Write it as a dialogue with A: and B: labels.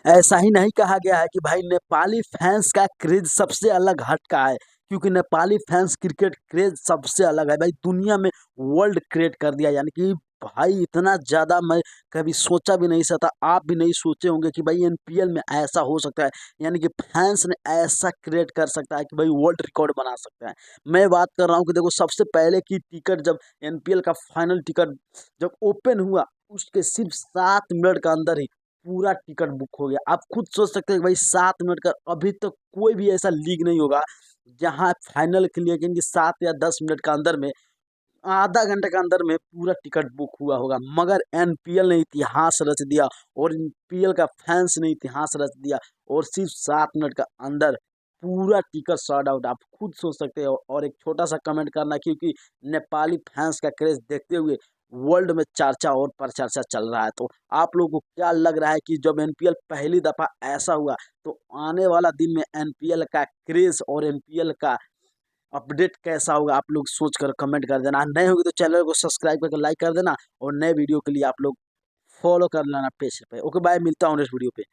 A: ऐसा ही नहीं कहा गया है कि भाई नेपाली फैंस का क्रेज सबसे अलग हटका है, क्योंकि नेपाली फैंस क्रिकेट क्रेज सबसे अलग है भाई। दुनिया में वर्ल्ड क्रिएट कर दिया, यानी कि भाई इतना ज़्यादा मैं कभी सोचा भी नहीं सकता, आप भी नहीं सोचे होंगे कि भाई एनपीएल में ऐसा हो सकता है, यानी कि फैंस ने ऐसा क्रिएट कर सकता है कि भाई वर्ल्ड रिकॉर्ड बना सकता है। मैं बात कर रहा हूँ कि देखो, सबसे पहले की टिकट जब एनपीएल का फाइनल टिकट जब ओपन हुआ, उसके सिर्फ 7 मिनट के अंदर ही पूरा टिकट बुक हो गया। आप खुद सोच सकते हैं कि भाई 7 मिनट का, अभी तक कोई भी ऐसा लीग नहीं होगा जहां फाइनल के लिए कि 7 या 10 मिनट के अंदर में, आधा घंटे के अंदर में पूरा टिकट बुक हुआ होगा। मगर एनपीएल ने इतिहास रच दिया, और एनपीएल का फैंस ने इतिहास रच दिया, और सिर्फ 7 मिनट का अंदर पूरा टिकट सॉल्ड आउट। आप खुद सोच सकते हो। और एक छोटा सा कमेंट करना, क्योंकि नेपाली फैंस का क्रेज देखते हुए वर्ल्ड में चर्चा और प्रचर्चा चल रहा है। तो आप लोगों को क्या लग रहा है कि जब एनपीएल पहली दफा ऐसा हुआ, तो आने वाला दिन में एनपीएल का क्रेज और एनपीएल का अपडेट कैसा होगा, आप लोग सोच कर कमेंट कर देना। नए होंगे तो चैनल को सब्सक्राइब करके लाइक कर देना, और नए वीडियो के लिए आप लोग फॉलो कर लेना पेज पे। ओके बाय, मिलता हूँ नेक्स्ट वीडियो पे।